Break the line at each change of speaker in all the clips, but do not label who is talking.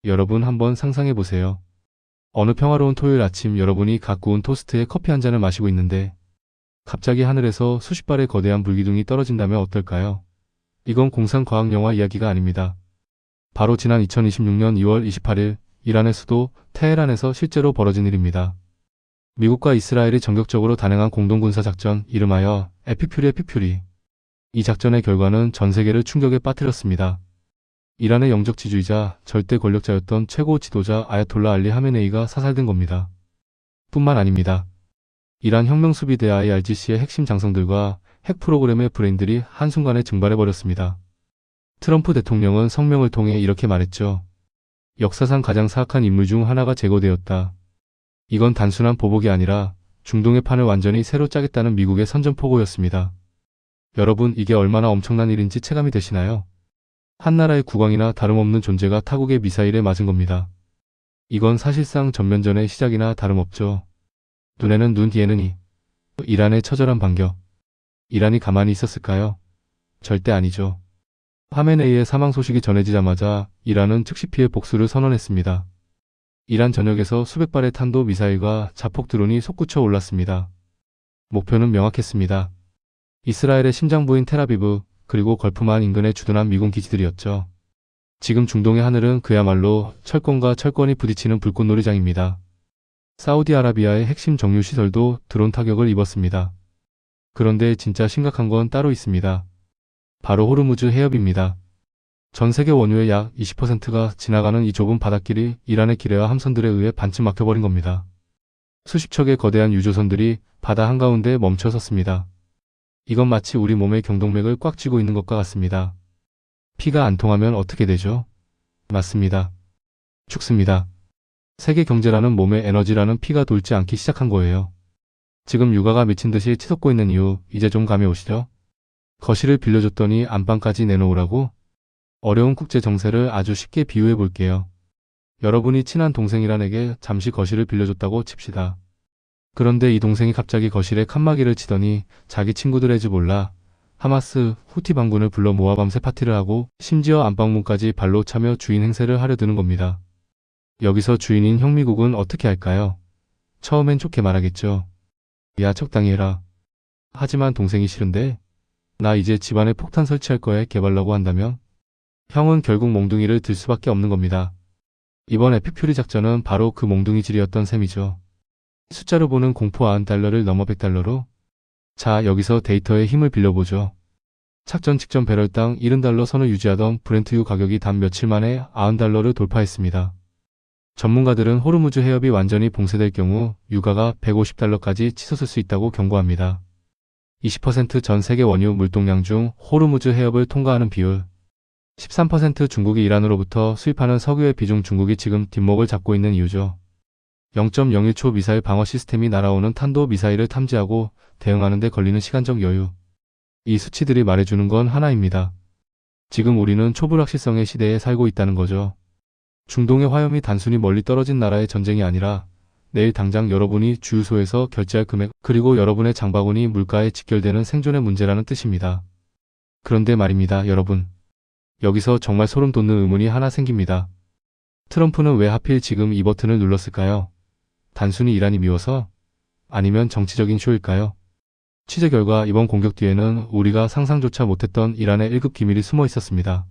여러분 한번 상상해 보세요. 어느 평화로운 토요일 아침 여러분이 갓 구운 토스트에 커피 한 잔을 마시고 있는데 갑자기 하늘에서 수십 발의 거대한 불기둥이 떨어진다면 어떨까요? 이건 공상과학 영화 이야기가 아닙니다. 바로 지난 2026년 2월 28일 이란의 수도 테헤란에서 실제로 벌어진 일입니다. 미국과 이스라엘이 전격적으로 단행한 공동군사작전 이름하여 에픽퓨리. 이 작전의 결과는 전 세계를 충격에 빠뜨렸습니다. 이란의 영적 지주이자 절대 권력자였던 최고 지도자 아야톨라 알리 하메네이가 사살된 겁니다. 뿐만 아닙니다. 이란 혁명수비대 IRGC의 핵심 장성들과 핵 프로그램의 브레인들이 한순간에 증발해버렸습니다. 트럼프 대통령은 성명을 통해 이렇게 말했죠. 역사상 가장 사악한 인물 중 하나가 제거되었다. 이건 단순한 보복이 아니라 중동의 판을 완전히 새로 짜겠다는 미국의 선전포고였습니다. 여러분, 이게 얼마나 엄청난 일인지 체감이 되시나요? 한 나라의 국왕이나 다름없는 존재가 타국의 미사일에 맞은 겁니다. 이건 사실상 전면전의 시작이나 다름없죠. 눈에는 눈, 뒤에는 이. 이란의 처절한 반격. 이란이 가만히 있었을까요? 절대 아니죠. 하메네이의 사망 소식이 전해지자마자 이란은 즉시 피해 복수를 선언했습니다. 이란 전역에서 수백 발의 탄도 미사일과 자폭 드론이 솟구쳐 올랐습니다. 목표는 명확했습니다. 이스라엘의 심장부인 텔아비브 그리고 걸프만 인근에 주둔한 미군 기지들이었죠. 지금 중동의 하늘은 그야말로 철권과 철권이 부딪히는 불꽃놀이장입니다. 사우디아라비아의 핵심 정유시설도 드론 타격을 입었습니다. 그런데 진짜 심각한 건 따로 있습니다. 바로 호르무즈 해협입니다. 전 세계 원유의 약 20%가 지나가는 이 좁은 바닷길이 이란의 기뢰와 함선들에 의해 반쯤 막혀버린 겁니다. 수십 척의 거대한 유조선들이 바다 한가운데 멈춰 섰습니다. 이건 마치 우리 몸의 경동맥을 꽉 쥐고 있는 것과 같습니다. 피가 안 통하면 어떻게 되죠? 맞습니다. 죽습니다. 세계 경제라는 몸에 에너지라는 피가 돌지 않기 시작한 거예요. 지금 육아가 미친 듯이 치솟고 있는 이유 이제 좀 감이 오시죠? 거실을 빌려줬더니 안방까지 내놓으라고? 어려운 국제 정세를 아주 쉽게 비유해 볼게요. 여러분이 친한 동생이란에게 잠시 거실을 빌려줬다고 칩시다. 그런데 이 동생이 갑자기 거실에 칸막이를 치더니 자기 친구들의 집 올라 하마스, 후티 반군을 불러 모아 밤새 파티를 하고 심지어 안방문까지 발로 차며 주인 행세를 하려 드는 겁니다. 여기서 주인인 형미국은 어떻게 할까요? 처음엔 좋게 말하겠죠. 야, 적당히 해라. 하지만 동생이 싫은데? 나 이제 집안에 폭탄 설치할 거에 개발라고 한다면? 형은 결국 몽둥이를 들 수밖에 없는 겁니다. 이번 에픽퓨리 작전은 바로 그 몽둥이질이었던 셈이죠. 숫자로 보는 공포 90달러를 넘어 100달러로? 자, 여기서 데이터의 힘을 빌려보죠. 작전 직전 배럴당 70달러 선을 유지하던 브렌트유 가격이 단 며칠 만에 90달러를 돌파했습니다. 전문가들은 호르무즈 해협이 완전히 봉쇄될 경우 유가가 150달러까지 치솟을 수 있다고 경고합니다. 20% 전 세계 원유 물동량 중 호르무즈 해협을 통과하는 비율, 13% 중국이 이란으로부터 수입하는 석유의 비중 중국이 지금 뒷목을 잡고 있는 이유죠. 0.01초 미사일 방어 시스템이 날아오는 탄도 미사일을 탐지하고 대응하는 데 걸리는 시간적 여유. 이 수치들이 말해주는 건 하나입니다. 지금 우리는 초불확실성의 시대에 살고 있다는 거죠. 중동의 화염이 단순히 멀리 떨어진 나라의 전쟁이 아니라 내일 당장 여러분이 주유소에서 결제할 금액 그리고 여러분의 장바구니 물가에 직결되는 생존의 문제라는 뜻입니다. 그런데 말입니다, 여러분. 여기서 정말 소름 돋는 의문이 하나 생깁니다. 트럼프는 왜 하필 지금 이 버튼을 눌렀을까요? 단순히 이란이 미워서? 아니면 정치적인 쇼일까요? 취재 결과 이번 공격 뒤에는 우리가 상상조차 못했던 이란의 1급 기밀이 숨어 있었습니다.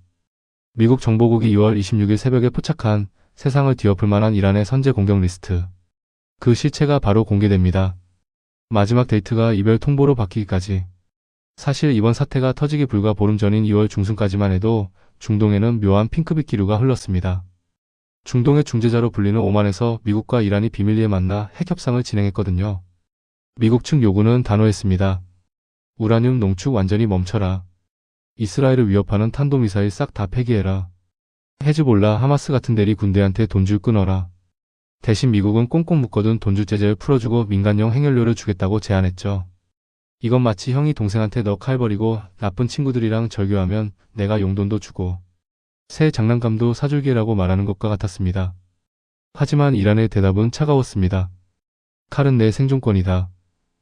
미국 정보국이 2월 26일 새벽에 포착한 세상을 뒤엎을 만한 이란의 선제 공격 리스트. 그 실체가 바로 공개됩니다. 마지막 데이트가 이별 통보로 바뀌기까지. 사실 이번 사태가 터지기 불과 보름 전인 2월 중순까지만 해도 중동에는 묘한 핑크빛 기류가 흘렀습니다. 중동의 중재자로 불리는 오만에서 미국과 이란이 비밀리에 만나 핵 협상을 진행했거든요. 미국 측 요구는 단호했습니다. 우라늄 농축 완전히 멈춰라. 이스라엘을 위협하는 탄도미사일 싹 다 폐기해라. 헤즈볼라, 하마스 같은 대리 군대한테 돈줄 끊어라. 대신 미국은 꽁꽁 묶어둔 돈줄 제재를 풀어주고 민간용 핵연료를 주겠다고 제안했죠. 이건 마치 형이 동생한테 너 칼 버리고 나쁜 친구들이랑 절교하면 내가 용돈도 주고 새 장난감도 사줄게라고 말하는 것과 같았습니다. 하지만 이란의 대답은 차가웠습니다. 칼은 내 생존권이다.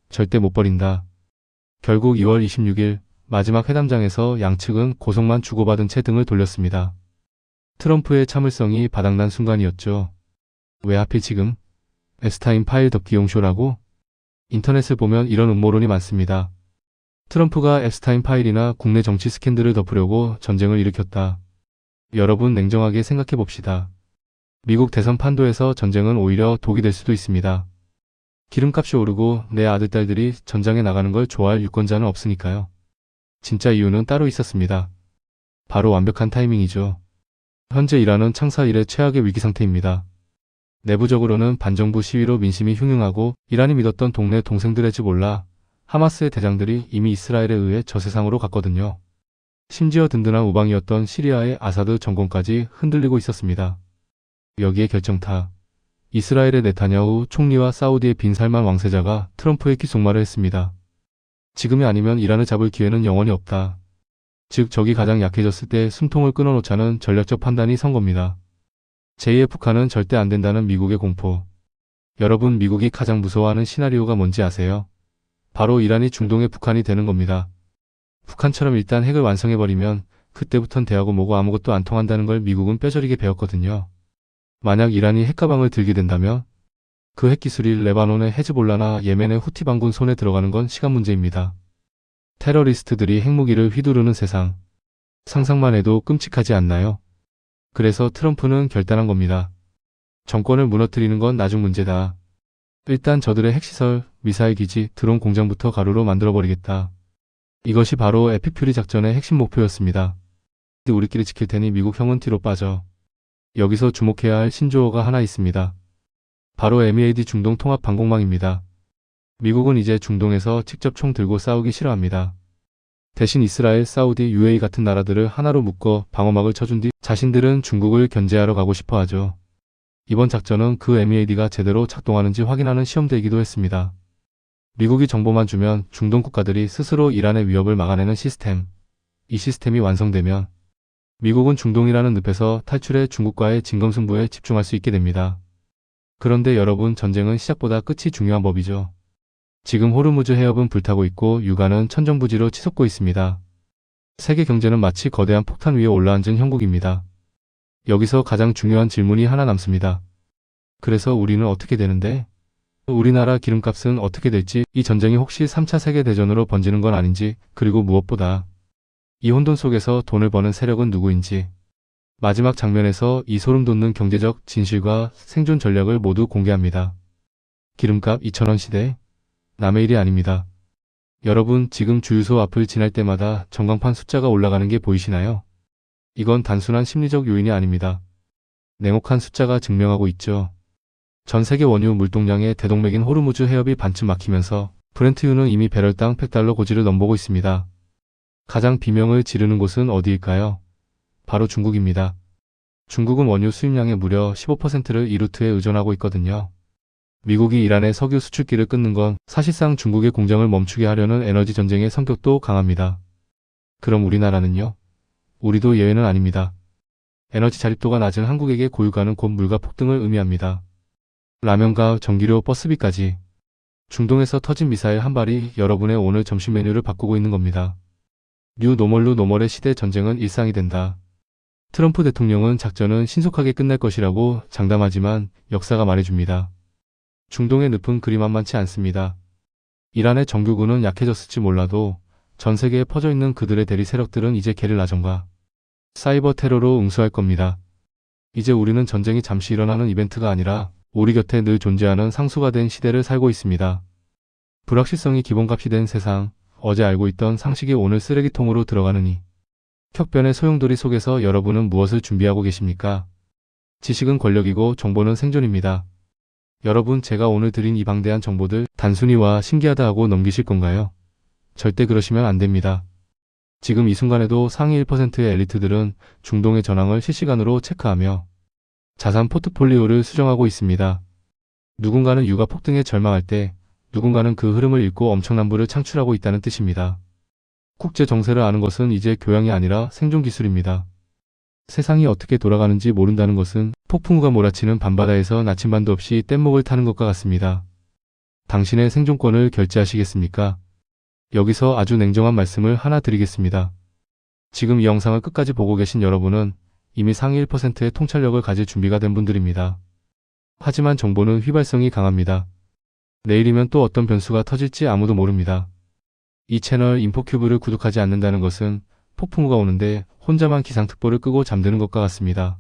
절대 못 버린다. 결국 2월 26일 마지막 회담장에서 양측은 고성만 주고받은 채 등을 돌렸습니다. 트럼프의 참을성이 바닥난 순간이었죠. 왜 하필 지금? 앱스타인 파일 덮기용 쇼라고? 인터넷을 보면 이런 음모론이 많습니다. 트럼프가 앱스타인 파일이나 국내 정치 스캔들을 덮으려고 전쟁을 일으켰다. 여러분 냉정하게 생각해 봅시다. 미국 대선 판도에서 전쟁은 오히려 독이 될 수도 있습니다. 기름값이 오르고 내 아들딸들이 전장에 나가는 걸 좋아할 유권자는 없으니까요. 진짜 이유는 따로 있었습니다. 바로 완벽한 타이밍이죠. 현재 이란은 창사 이래 최악의 위기 상태입니다. 내부적으로는 반정부 시위로 민심이 흉흉하고 이란이 믿었던 동네 동생들의 집 올라 하마스의 대장들이 이미 이스라엘에 의해 저세상으로 갔거든요. 심지어 든든한 우방이었던 시리아의 아사드 정권까지 흔들리고 있었습니다. 여기에 결정타. 이스라엘의 네타냐후 총리와 사우디의 빈 살만 왕세자가 트럼프의 귓속말을 했습니다. 지금이 아니면 이란을 잡을 기회는 영원히 없다. 즉 적이 가장 약해졌을 때 숨통을 끊어놓자는 전략적 판단이 선 겁니다. 제2의 북한은 절대 안 된다는 미국의 공포. 여러분 미국이 가장 무서워하는 시나리오가 뭔지 아세요? 바로 이란이 중동의 북한이 되는 겁니다. 북한처럼 일단 핵을 완성해버리면 그때부턴 대하고 뭐고 아무것도 안 통한다는 걸 미국은 뼈저리게 배웠거든요. 만약 이란이 핵가방을 들게 된다면 그 핵기술이 레바논의 헤즈볼라나 예멘의 후티 반군 손에 들어가는 건 시간 문제입니다. 테러리스트들이 핵무기를 휘두르는 세상. 상상만 해도 끔찍하지 않나요? 그래서 트럼프는 결단한 겁니다. 정권을 무너뜨리는 건 나중 문제다. 일단 저들의 핵시설, 미사일 기지, 드론 공장부터 가루로 만들어버리겠다. 이것이 바로 에픽 퓨리 작전의 핵심 목표였습니다. 우리끼리 지킬 테니 미국 형은 뒤로 빠져. 여기서 주목해야 할 신조어가 하나 있습니다. 바로 MEAD 중동 통합 방공망입니다. 미국은 이제 중동에서 직접 총 들고 싸우기 싫어합니다. 대신 이스라엘, 사우디, UAE 같은 나라들을 하나로 묶어 방어막을 쳐준 뒤 자신들은 중국을 견제하러 가고 싶어 하죠. 이번 작전은 그 MEAD가 제대로 작동하는지 확인하는 시험대이기도 했습니다. 미국이 정보만 주면 중동 국가들이 스스로 이란의 위협을 막아내는 시스템. 이 시스템이 완성되면 미국은 중동이라는 늪에서 탈출해 중국과의 진검승부에 집중할 수 있게 됩니다. 그런데 여러분 전쟁은 시작보다 끝이 중요한 법이죠. 지금 호르무즈 해협은 불타고 있고 유가는 천정부지로 치솟고 있습니다. 세계 경제는 마치 거대한 폭탄 위에 올라앉은 형국입니다. 여기서 가장 중요한 질문이 하나 남습니다. 그래서 우리는 어떻게 되는데? 우리나라 기름값은 어떻게 될지, 이 전쟁이 혹시 3차 세계대전으로 번지는 건 아닌지, 그리고 무엇보다 이 혼돈 속에서 돈을 버는 세력은 누구인지, 마지막 장면에서 이 소름 돋는 경제적 진실과 생존 전략을 모두 공개합니다. 기름값 2,000원 시대? 남의 일이 아닙니다. 여러분 지금 주유소 앞을 지날 때마다 전광판 숫자가 올라가는 게 보이시나요? 이건 단순한 심리적 요인이 아닙니다. 냉혹한 숫자가 증명하고 있죠. 전 세계 원유 물동량의 대동맥인 호르무즈 해협이 반쯤 막히면서 브렌트유는 이미 배럴당 $100 고지를 넘보고 있습니다. 가장 비명을 지르는 곳은 어디일까요? 바로 중국입니다. 중국은 원유 수입량의 무려 15%를 이 루트에 의존하고 있거든요. 미국이 이란의 석유 수출기를 끊는 건 사실상 중국의 공장을 멈추게 하려는 에너지 전쟁의 성격도 강합니다. 그럼 우리나라는요? 우리도 예외는 아닙니다. 에너지 자립도가 낮은 한국에게 고유가는 곧 물가 폭등을 의미합니다. 라면과 전기료, 버스비까지. 중동에서 터진 미사일 한 발이 여러분의 오늘 점심 메뉴를 바꾸고 있는 겁니다. 뉴 노멀루 노멀의 시대 전쟁은 일상이 된다. 트럼프 대통령은 작전은 신속하게 끝날 것이라고 장담하지만 역사가 말해줍니다. 중동의 늪은 그리 만만치 않습니다. 이란의 정규군은 약해졌을지 몰라도 전 세계에 퍼져있는 그들의 대리 세력들은 이제 게릴라전과 사이버 테러로 응수할 겁니다. 이제 우리는 전쟁이 잠시 일어나는 이벤트가 아니라 우리 곁에 늘 존재하는 상수가 된 시대를 살고 있습니다. 불확실성이 기본값이 된 세상, 어제 알고 있던 상식이 오늘 쓰레기통으로 들어가느니 격변의 소용돌이 속에서 여러분은 무엇을 준비하고 계십니까? 지식은 권력이고 정보는 생존입니다. 여러분 제가 오늘 드린 이 방대한 정보들 단순히 와 신기하다 하고 넘기실 건가요? 절대 그러시면 안 됩니다. 지금 이 순간에도 상위 1%의 엘리트들은 중동의 전황을 실시간으로 체크하며 자산 포트폴리오를 수정하고 있습니다. 누군가는 유가 폭등에 절망할 때 누군가는 그 흐름을 읽고 엄청난 부를 창출하고 있다는 뜻입니다. 국제 정세를 아는 것은 이제 교양이 아니라 생존 기술입니다. 세상이 어떻게 돌아가는지 모른다는 것은 폭풍우가 몰아치는 밤바다에서 나침반도 없이 뗏목을 타는 것과 같습니다. 당신의 생존권을 결제하시겠습니까? 여기서 아주 냉정한 말씀을 하나 드리겠습니다. 지금 이 영상을 끝까지 보고 계신 여러분은 이미 상위 1%의 통찰력을 가질 준비가 된 분들입니다. 하지만 정보는 휘발성이 강합니다. 내일이면 또 어떤 변수가 터질지 아무도 모릅니다. 이 채널 인포큐브를 구독하지 않는다는 것은 폭풍우가 오는데 혼자만 기상특보를 끄고 잠드는 것과 같습니다.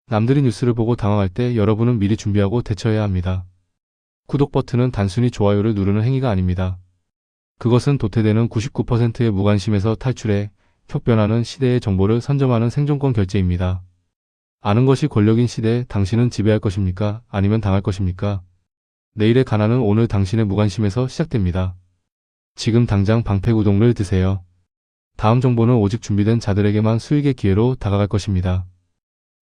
남들이 뉴스를 보고 당황할 때 여러분은 미리 준비하고 대처해야 합니다. 구독 버튼은 단순히 좋아요를 누르는 행위가 아닙니다. 그것은 도태되는 99%의 무관심에서 탈출해 혁변하는 시대의 정보를 선점하는 생존권 결제입니다. 아는 것이 권력인 시대에 당신은 지배할 것입니까? 아니면 당할 것입니까? 내일의 가난은 오늘 당신의 무관심에서 시작됩니다. 지금 당장 방패구동을 드세요. 다음 정보는 오직 준비된 자들에게만 수익의 기회로 다가갈 것입니다.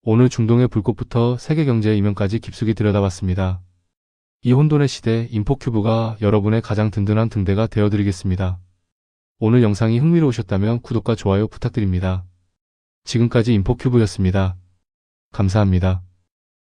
오늘 중동의 불꽃부터 세계 경제의 이면까지 깊숙이 들여다봤습니다. 이 혼돈의 시대 인포큐브가 여러분의 가장 든든한 등대가 되어드리겠습니다. 오늘 영상이 흥미로우셨다면 구독과 좋아요 부탁드립니다. 지금까지 인포큐브였습니다. 감사합니다.